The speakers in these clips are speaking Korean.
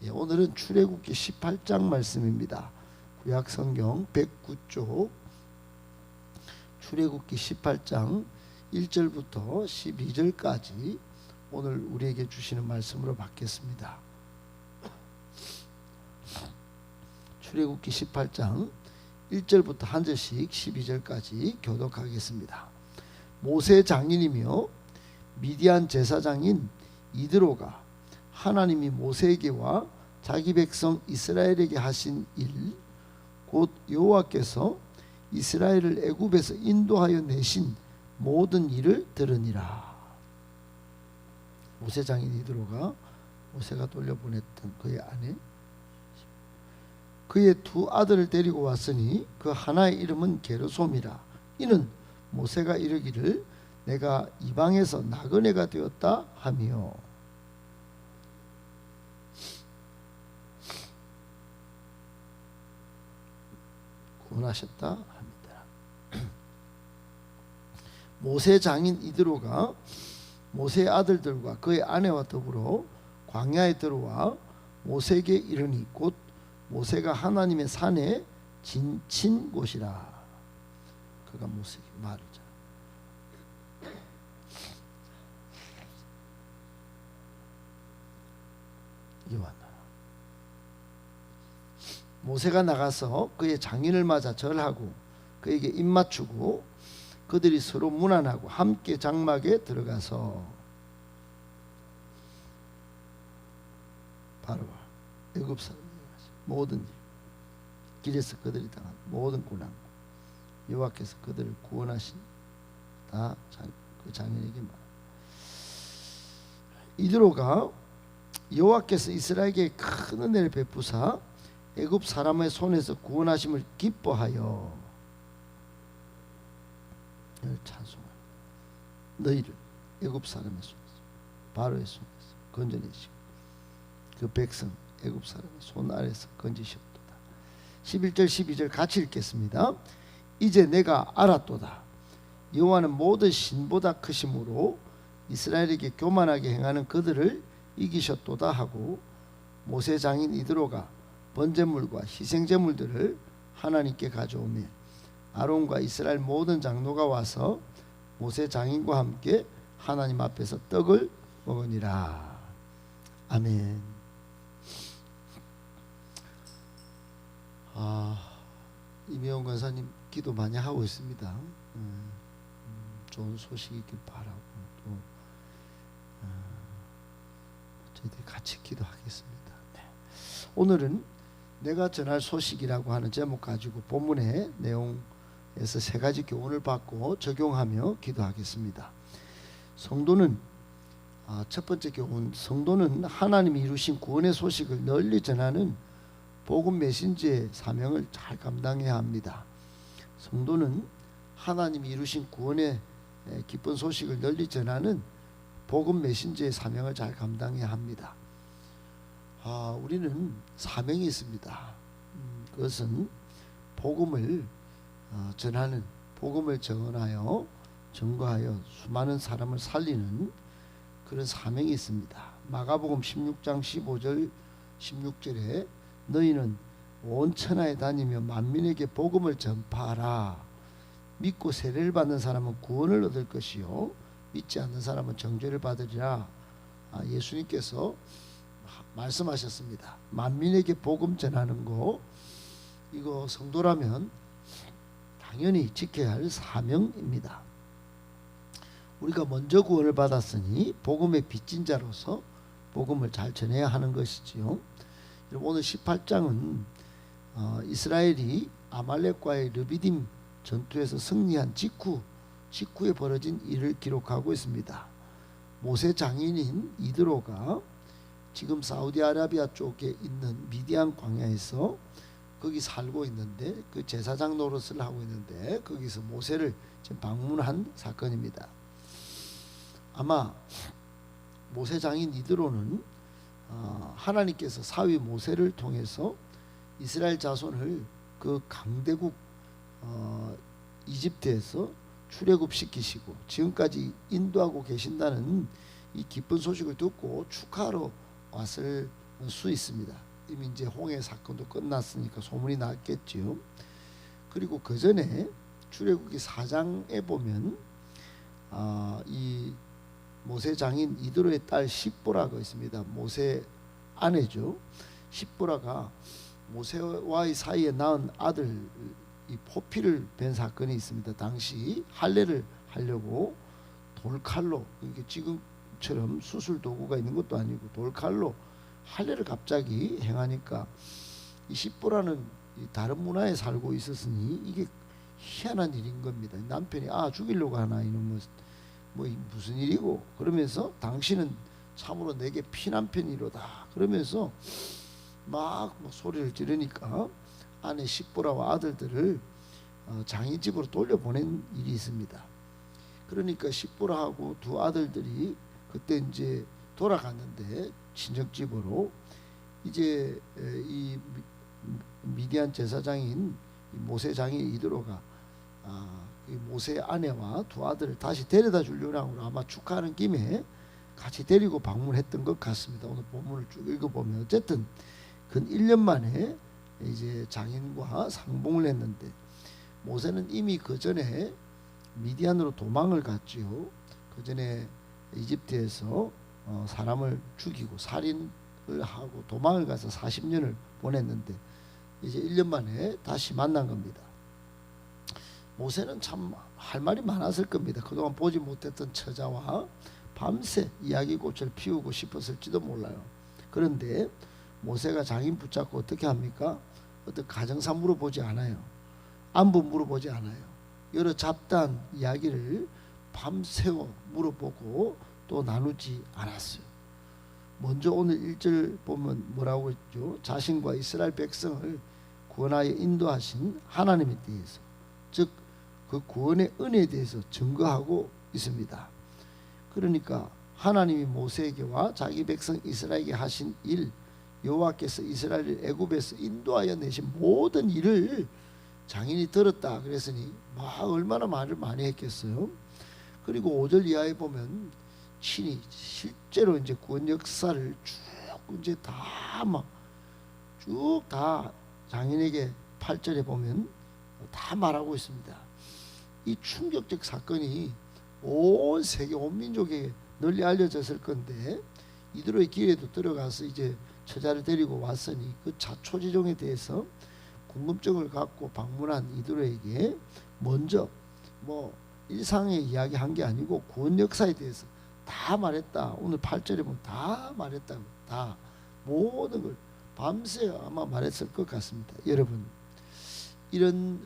오늘은 출애굽기 18장 말씀입니다. 구약 성경 109쪽 출애굽기 18장 1절부터 12절까지 오늘 우리에게 주시는 말씀으로 받겠습니다. 출애굽기 18장 1절부터 한 절씩 12절까지 교독하겠습니다. 모세 장인이며 미디안 제사장인 이드로가 하나님이 모세에게와 자기 백성 이스라엘에게 하신 일, 곧 여호와께서 이스라엘을 애굽에서 인도하여 내신 모든 일을 들으니라. 모세 장인 이드로가 모세가 돌려보냈던 그의 아내, 그의 두 아들을 데리고 왔으니 그 하나의 이름은 게르솜이라. 이는 모세가 이르기를 내가 이방에서 나그네가 되었다 하며, 구원하셨다 합니다. 모세 장인 이드로가 모세의 아들들과 그의 아내와 더불어 광야에 들어와 모세에게 이르니 곧 모세가 하나님의 산에 진친 곳이라. 그가 모세에게 말하자. 요한아. 모세가 나가서 그의 장인을 맞아 절하고 그에게 입맞추고 그들이 서로 문안하고 함께 장막에 들어가서 바로와 애굽 사람에게 모든 일, 길에서 그들이 당한 모든 고난, 여호와께서 그들을 구원하신 다 그 장인에게 말. 이드로가 여호와께서 이스라엘에게 큰 은혜를 베푸사 애굽 사람의 손에서 구원하심을 기뻐하여 찬송하라. 너희를 애굽 사람의 손에서, 바로의 손에서 건져내시고 그 백성 애굽 사람의 손 아래서 건지셨도다. 11절 12절 같이 읽겠습니다. 이제 내가 알았도다. 여호와는 모든 신보다 크심으로 이스라엘에게 교만하게 행하는 그들을 이기셨도다 하고, 모세 장인 이드로가 번제물과 희생제물들을 하나님께 가져오며 아론과 이스라엘 모든 장로가 와서 모세 장인과 함께 하나님 앞에서 떡을 먹으니라. 아멘. 이명훈 권사님 기도 많이 하고 있습니다. 좋은 소식이 있길 바라고 또 저희들이 같이 기도하겠습니다. 네. 오늘은 내가 전할 소식이라고 하는 제목 가지고 본문의 내용에서 세 가지 교훈을 받고 적용하며 기도하겠습니다. 성도는 첫 번째 교훈, 성도는 하나님이 이루신 구원의 소식을 널리 전하는 복음 메신저의 사명을 잘 감당해야 합니다. 성도는 하나님이 이루신 구원의 기쁜 소식을 널리 전하는 복음 메신저의 사명을 잘 감당해야 합니다. 우리는 사명이 있습니다. 그것은 복음을 전하는, 복음을 전하여 증거하여 수많은 사람을 살리는 그런 사명이 있습니다. 마가복음 16장 15절 16절에 너희는 온 천하에 다니며 만민에게 복음을 전파하라. 믿고 세례를 받는 사람은 구원을 얻을 것이요 믿지 않는 사람은 정죄를 받으리라. 예수님께서 말씀하셨습니다. 만민에게 복음 전하는 거, 이거 성도라면 당연히 지켜야 할 사명입니다. 우리가 먼저 구원을 받았으니 복음의 빚진 자로서 복음을 잘 전해야 하는 것이지요. 오늘 18장은 이스라엘이 아말렉과의 르비딤 전투에서 승리한 직후에 벌어진 일을 기록하고 있습니다. 모세 장인인 이드로가 지금 사우디아라비아 쪽에 있는 미디안 광야에서 거기 살고 있는데, 그 제사장 노릇을 하고 있는데 거기서 모세를 지금 방문한 사건입니다. 아마 모세 장인 이드로는 하나님께서 사위 모세를 통해서 이스라엘 자손을 그 강대국 이집트에서 출애굽시키시고 지금까지 인도하고 계신다는 이 기쁜 소식을 듣고 축하하러 왔을 수 있습니다. 이미 이제 홍해 사건도 끝났으니까 소문이 났겠지요. 그리고 그 전에 출애굽기 4장에 보면 이 모세 장인 이드로의 딸 십보라가 있습니다. 모세 아내죠. 십보라가 모세와의 사이에 낳은 아들 이 포피를 뵌 사건이 있습니다. 당시 할례를 하려고 돌칼로, 이게 지금처럼 수술 도구가 있는 것도 아니고 돌칼로 할례를 갑자기 행하니까 이 십보라는 다른 문화에 살고 있었으니 이게 희한한 일인 겁니다. 남편이 죽이려고 하나 이놈은 뭐 무슨 일이고, 그러면서 당신은 참으로 내게 피난편이로다 그러면서 막 소리를 지르니까 아내 십보라와 아들들을 장인 집으로 돌려보낸 일이 있습니다. 그러니까 십보라하고 두 아들들이 그때 이제 돌아갔는데 친척 집으로 이제 이 미디안 제사장인 모세 장인 이드로가 모세 아내와 두 아들을 다시 데려다 주려고 아마 축하하는 김에 같이 데리고 방문했던 것 같습니다. 오늘 본문을 쭉 읽어보면 어쨌든 근 1년 만에 이제 장인과 상봉을 했는데, 모세는 이미 그 전에 미디안으로 도망을 갔지요. 그 전에 이집트에서 사람을 죽이고 살인을 하고 도망을 가서 40년을 보냈는데 이제 1년 만에 다시 만난 겁니다. 모세는 참 할 말이 많았을 겁니다. 그동안 보지 못했던 처자와 밤새 이야기꽃을 피우고 싶었을지도 몰라요. 그런데 모세가 장인 붙잡고 어떻게 합니까? 어떤 가정사 물어보지 않아요. 안부 물어보지 않아요. 여러 잡다한 이야기를 밤새워 물어보고 또 나누지 않았어요. 먼저 오늘 1절 보면 뭐라고 했죠? 자신과 이스라엘 백성을 구원하여 인도하신 하나님에 대해서, 즉 그 구원의 은혜에 대해서 증거하고 있습니다. 그러니까 하나님이 모세에게와 자기 백성 이스라엘에게 하신 일, 여호와께서 이스라엘을 애굽에서 인도하여 내신 모든 일을 장인이 들었다 그랬으니 얼마나 말을 많이 했겠어요. 그리고 5절 이하에 보면 친히 실제로 이제 구원 역사를 쭉 이제 쭉 다 장인에게 8절에 보면 다 말하고 있습니다. 이 충격적 사건이 온 세계 온 민족에 널리 알려졌을 건데, 이드로의 길에도 들어가서 이제 처자를 데리고 왔으니 그 자초지종에 대해서 궁금증을 갖고 방문한 이드로에게 먼저 일상의 이야기 한 게 아니고 구원 역사에 대해서 다 말했다. 오늘 8절에 보면 다 말했다. 다 모든 걸 밤새 아마 말했을 것 같습니다. 여러분, 이런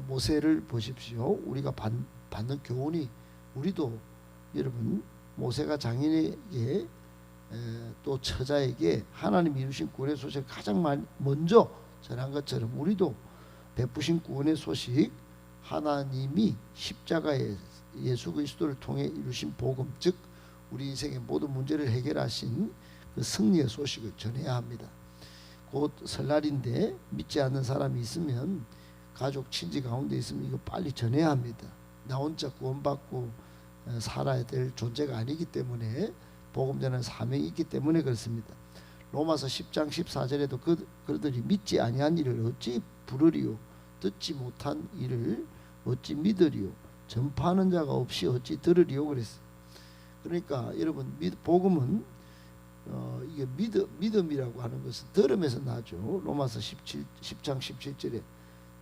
모세를 보십시오. 우리가 받는 교훈이, 우리도 여러분 모세가 장인에게 또 처자에게 하나님이 이루신 구원의 소식을 가장 먼저 전한 것처럼 우리도 베푸신 구원의 소식, 하나님이 십자가에 예수 그리스도를 통해 이루신 복음, 즉 우리 인생의 모든 문제를 해결하신 그 승리의 소식을 전해야 합니다. 곧 설날인데 믿지 않는 사람이 있으면, 가족 친지 가운데 있으면 이거 빨리 전해야 합니다. 나 혼자 구원받고 살아야 될 존재가 아니기 때문에, 복음 전하는 사명이 있기 때문에 그렇습니다. 로마서 10장 14절에도 그들이 믿지 아니한 일을 어찌 부르리요, 듣지 못한 일을 어찌 믿으리요, 전파하는 자가 없이 어찌 들으리요 그랬어요. 그러니까 여러분, 복음은 이게 믿음이라고 하는 것은 들음에서 나죠. 로마서 10장 17절에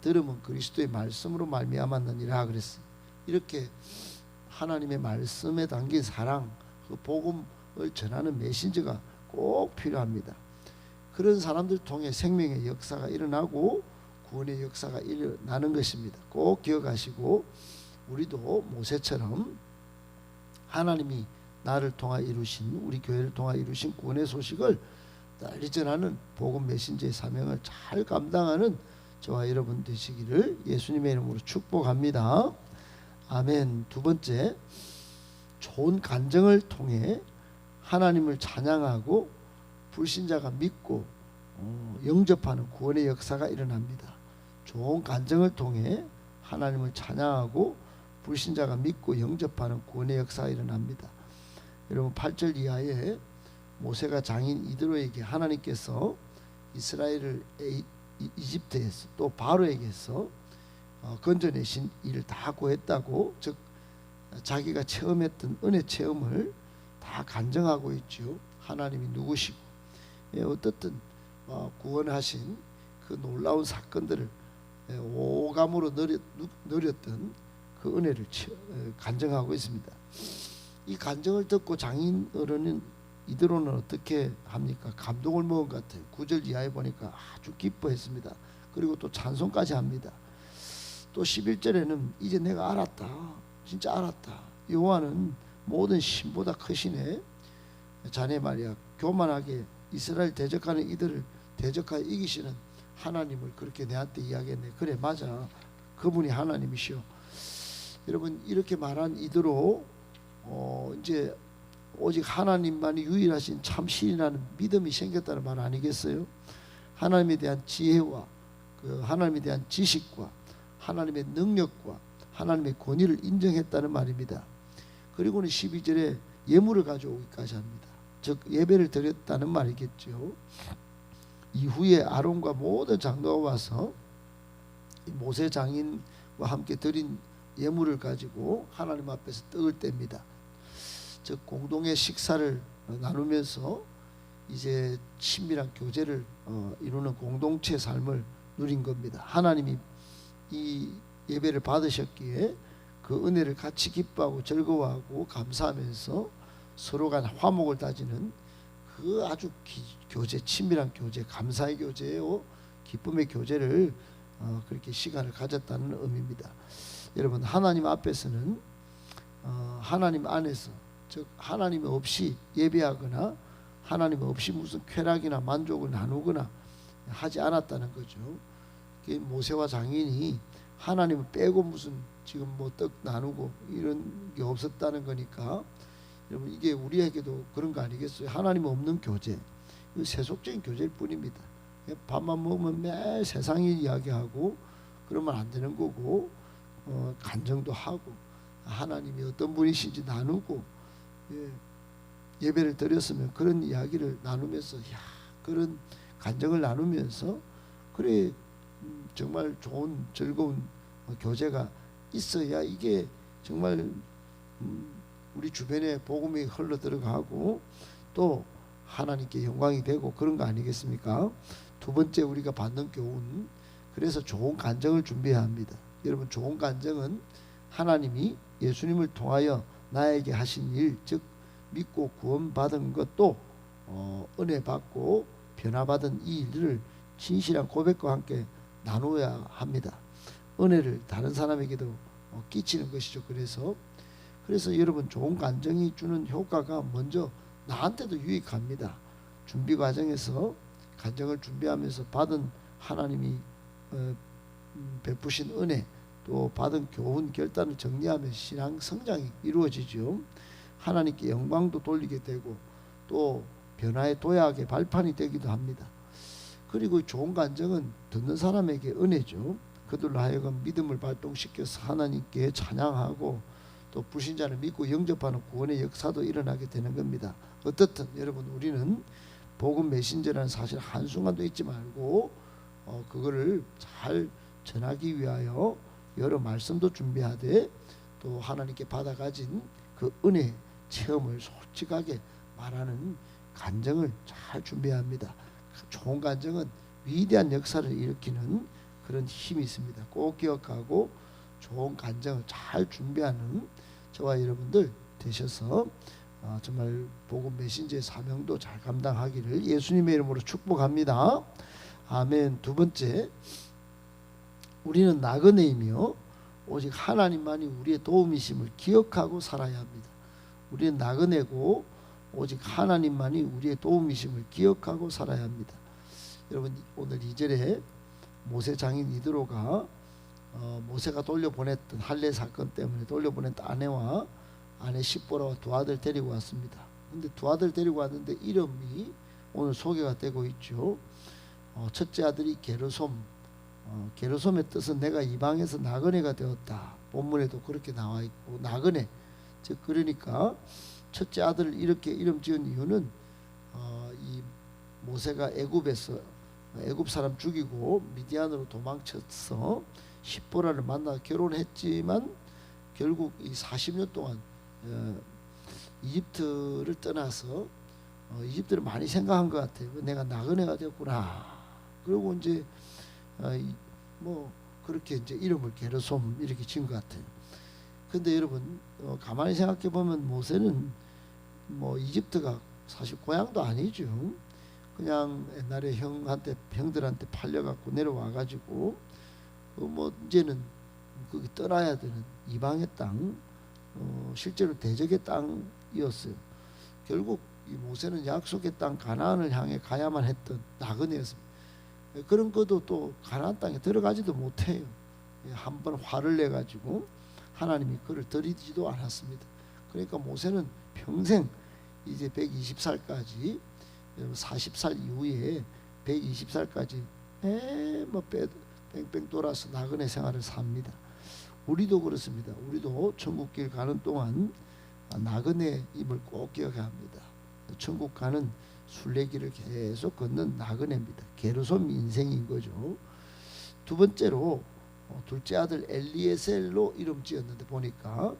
들음은 그리스도의 말씀으로 말미암았느니라 그랬어요. 이렇게 하나님의 말씀에 담긴 사랑, 그 복음을 전하는 메신저가 꼭 필요합니다. 그런 사람들 통해 생명의 역사가 일어나고 구원의 역사가 일어나는 것입니다. 꼭 기억하시고, 우리도 모세처럼 하나님이 나를 통하 이루신, 우리 교회를 통하 이루신 구원의 소식을 널리 전하는 복음 메신저의 사명을 잘 감당하는 저와 여러분 되시기를 예수님의 이름으로 축복합니다. 아멘. 두 번째, 좋은 간증을 통해 하나님을 찬양하고 불신자가 믿고 영접하는 구원의 역사가 일어납니다. 좋은 간증을 통해 하나님을 찬양하고 불신자가 믿고 영접하는 구원의 역사가 일어납니다. 여러분 8절 이하에 모세가 장인 이드로에게 하나님께서 이스라엘을 이집트에서 또 바로에게서 건져내신 일을 다 고했다고, 즉 자기가 체험했던 은혜 체험을 다 간증하고 있죠. 하나님이 누구시고 어떻든 구원하신 그 놀라운 사건들을 오감으로 누렸던 그 은혜를 간증하고 있습니다. 이 간증을 듣고 장인 어른은 이드로는 어떻게 합니까? 감동을 먹은 것 같아요. 9절 이하에 보니까 아주 기뻐했습니다. 그리고 또 찬송까지 합니다. 또 11절에는 이제 내가 알았다. 진짜 알았다. 여호와는 모든 신보다 크시네. 자네 말이야, 교만하게 이스라엘 대적하는 이들을 대적하여 이기시는 하나님을 그렇게 내한테 이야기했네. 그래, 맞아. 그분이 하나님이시오. 여러분, 이렇게 말한 이드로 이제 오직 하나님만이 유일하신 참 신이라는 믿음이 생겼다는 말 아니겠어요? 하나님에 대한 지혜와 그 하나님에 대한 지식과 하나님의 능력과 하나님의 권위를 인정했다는 말입니다. 그리고는 12절에 예물을 가져오기까지 합니다. 즉 예배를 드렸다는 말이겠죠. 이후에 아론과 모든 장로가 와서 모세 장인과 함께 드린 예물을 가지고 하나님 앞에서 떡을 뗍니다. 즉 공동의 식사를 나누면서 이제 친밀한 교제를 이루는 공동체 삶을 누린 겁니다. 하나님이 이 예배를 받으셨기에 그 은혜를 같이 기뻐하고 즐거워하고 감사하면서 서로 간 화목을 다지는 그 아주 교제, 친밀한 교제, 감사의 교제요, 기쁨의 교제를 그렇게 시간을 가졌다는 의미입니다. 여러분, 하나님 앞에서는 하나님 안에서, 즉 하나님 없이 예배하거나 하나님 없이 무슨 쾌락이나 만족을 나누거나 하지 않았다는 거죠. 모세와 장인이 하나님을 빼고 무슨 지금 뭐 떡 나누고 이런 게 없었다는 거니까, 여러분 이게 우리에게도 그런 거 아니겠어요? 하나님 없는 교제, 세속적인 교제일 뿐입니다. 밥만 먹으면 매일 세상 일 이야기하고 그러면 안 되는 거고, 간증도 하고 하나님이 어떤 분이신지 나누고, 예배를 드렸으면 그런 이야기를 나누면서 그런 간증을 나누면서 그래 정말 좋은 즐거운 교제가 있어야 이게 정말 우리 주변에 복음이 흘러 들어가고 또 하나님께 영광이 되고 그런 거 아니겠습니까? 두 번째 우리가 받는 교훈, 그래서 좋은 간증을 준비해야 합니다. 여러분, 좋은 간증은 하나님이 예수님을 통하여 나에게 하신 일, 즉 믿고 구원받은 것도 은혜 받고 변화받은 이 일을 진실한 고백과 함께 나누어야 합니다. 은혜를 다른 사람에게도 끼치는 것이죠. 그래서 여러분, 좋은 간증이 주는 효과가 먼저 나한테도 유익합니다. 준비 과정에서 간증을 준비하면서 받은 하나님이 베푸신 은혜, 또 받은 교훈 결단을 정리하면 신앙 성장이 이루어지죠. 하나님께 영광도 돌리게 되고 또 변화의 도약의 발판이 되기도 합니다. 그리고 좋은 간증은 듣는 사람에게 은혜죠. 그들로 하여금 믿음을 발동시켜서 하나님께 찬양하고 또 불신자를 믿고 영접하는 구원의 역사도 일어나게 되는 겁니다. 어떻든 여러분, 우리는 복음 메신저라는 사실 한순간도 잊지 말고 그거를 잘 전하기 위하여 여러 말씀도 준비하되 또 하나님께 받아가진 그 은혜 체험을 솔직하게 말하는 간증을 잘 준비해야 합니다. 좋은 간증은 위대한 역사를 일으키는 그런 힘이 있습니다. 꼭 기억하고 좋은 간증을 잘 준비하는 저와 여러분들 되셔서 정말 복음 메신저의 사명도 잘 감당하기를 예수님의 이름으로 축복합니다. 아멘. 두 번째, 우리는 나그네이며 오직 하나님만이 우리의 도움이심을 기억하고 살아야 합니다. 우리는 나그네고 오직 하나님만이 우리의 도움이심을 기억하고 살아야 합니다. 여러분, 오늘 2절에 모세 장인 이드로가 모세가 돌려보냈던 할례 사건 때문에 돌려보냈던 아내와 아내 십보라와 두 아들 데리고 왔습니다. 근데 두 아들 데리고 왔는데 이름이 오늘 소개가 되고 있죠. 첫째 아들이 게르솜, 게르솜의 뜻은 내가 이방에서 나그네가 되었다. 본문에도 그렇게 나와 있고, 나그네, 즉 그러니까 첫째 아들을 이렇게 이름 지은 이유는 모세가 애굽 사람 죽이고 미디안으로 도망쳐서 십보라를 만나 결혼했지만 결국 이 40년 동안 이집트를 떠나서 이집트를 많이 생각한 것 같아요. 내가 나그네가 되었구나. 그리고 이제 뭐 그렇게 이제 이름을 게르솜 이렇게 지은 것 같아요. 근데 여러분 가만히 생각해 보면 모세는 뭐 이집트가 사실 고향도 아니죠. 그냥 옛날에 형들한테 팔려갖고 내려와가지고 뭐 이제는 거기 떠나야 되는 이방의 땅, 실제로 대적의 땅이었어요. 결국 이 모세는 약속의 땅 가나안을 향해 가야만 했던 나그네였습니다. 그런 것도 또 가나안 땅에 들어가지도 못해요. 한번 화를 내가지고 하나님이 그를 들이지도 않았습니다. 그러니까 모세는 평생 이제 120살까지 40살 이후에 120살까지 뭐 뺑뺑 돌아서 나그네 생활을 삽니다. 우리도 그렇습니다. 우리도 천국길 가는 동안 나그네임을 꼭 기억해야 합니다. 천국 가는 순례길을 계속 걷는 나그네입니다. 게르솜 인생인 거죠. 두 번째로 둘째 아들 엘리에셀로 이름 지었는데 보니까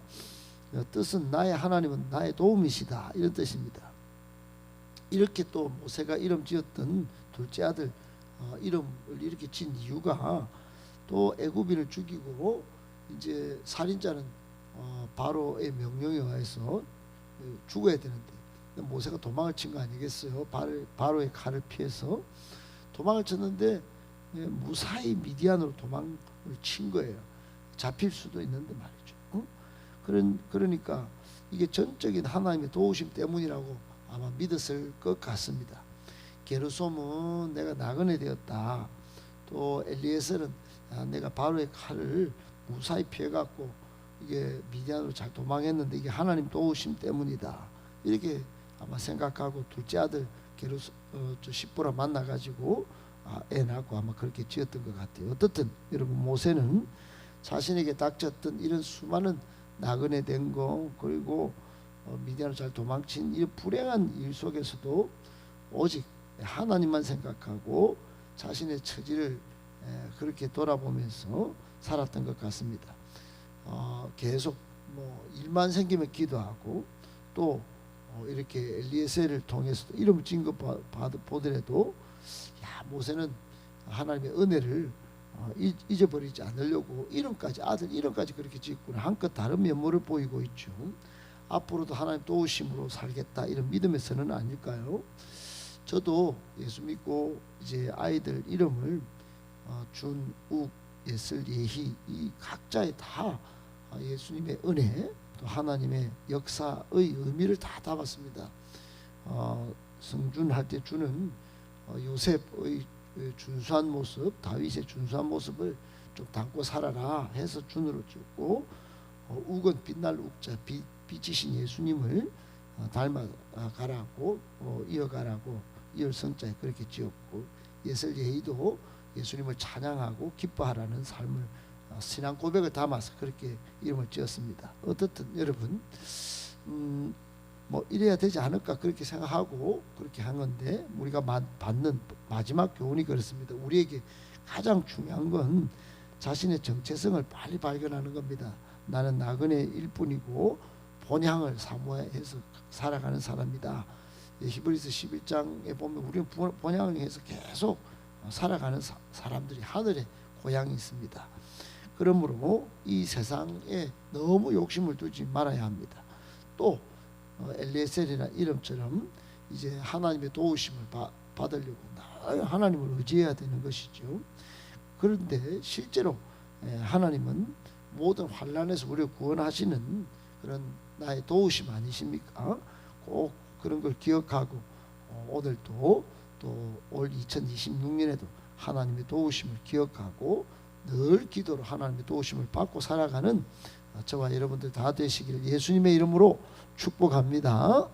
뜻은 나의 하나님은 나의 도움이시다 이런 뜻입니다. 이렇게 또 모세가 이름 지었던 둘째 아들 이름을 이렇게 진 이유가 또 애굽인을 죽이고 이제 살인자는 바로의 명령에 의해서 죽어야 되는데 모세가 도망을 친 거 아니겠어요? 바로의 칼을 피해서 도망을 쳤는데 무사히 미디안으로 도망을 친 거예요. 잡힐 수도 있는데 말이죠. 그러니까 이게 전적인 하나님의 도우심 때문이라고 아마 믿었을 것 같습니다. 게르솜은 내가 나그네 되었다. 또 엘리에셀은 내가 바로의 칼을 무사히 피해갖고 이게 미디안으로 잘 도망했는데 이게 하나님 도우심 때문이다. 이렇게 아마 생각하고 둘째 아들 십보라 만나가지고 애 낳고 아마 그렇게 지었던 것 같아요. 어떻든 여러분 모세는 자신에게 닥쳤던 이런 수많은 나그네 된 거 그리고 미디안으로 잘 도망친 이 불행한 일 속에서도 오직 하나님만 생각하고 자신의 처지를 그렇게 돌아보면서 살았던 것 같습니다. 계속 뭐 일만 생기면 기도하고 또 이렇게 엘리에셀을 통해서 이름을 진 것 보더라도 모세는 하나님의 은혜를 잊어버리지 않으려고 아들 이름까지 그렇게 짓고는 한껏 다른 면모를 보이고 있죠. 앞으로도 하나님 도우심으로 살겠다 이런 믿음에서는 아닐까요? 저도 예수 믿고 이제 아이들 이름을 준욱, 예슬, 예희 이 각자에 다 예수님의 은혜 또 하나님의 역사의 의미를 다 담았습니다. 성준할 때 주는 요셉의 준수한 모습, 다윗의 준수한 모습을 좀 담고 살아라 해서 준으로 지었고 욱은 빛날 욱자 빛이신 예수님을 닮아가라고 이어가라고 이을 성자에 그렇게 지었고 예슬 예희도 예수님을 찬양하고 기뻐하라는 삶을 신앙 고백을 담아서 그렇게 이름을 지었습니다. 어떻든 여러분 뭐 이래야 되지 않을까 그렇게 생각하고 그렇게 한 건데 우리가 받는 마지막 교훈이 그렇습니다. 우리에게 가장 중요한 건 자신의 정체성을 빨리 발견하는 겁니다. 나는 나그네일 뿐이고 본향을 사모해서 살아가는 사람이다. 히브리서 11장에 보면 우리는 본향을 위해서 계속 살아가는 사람들이 하늘에 고향이 있습니다. 그러므로 이 세상에 너무 욕심을 두지 말아야 합니다. 또 엘리에셀이나 이름처럼 이제 하나님의 도우심을 받으려고 하나님을 의지해야 되는 것이죠. 그런데 실제로 하나님은 모든 환난에서 우리를 구원하시는 그런 나의 도우심 아니십니까? 꼭 그런 걸 기억하고 오늘도 또 올 2026년에도 하나님의 도우심을 기억하고 늘 기도로 하나님의 도우심을 받고 살아가는 저와 여러분들 다 되시기를 예수님의 이름으로 축복합니다.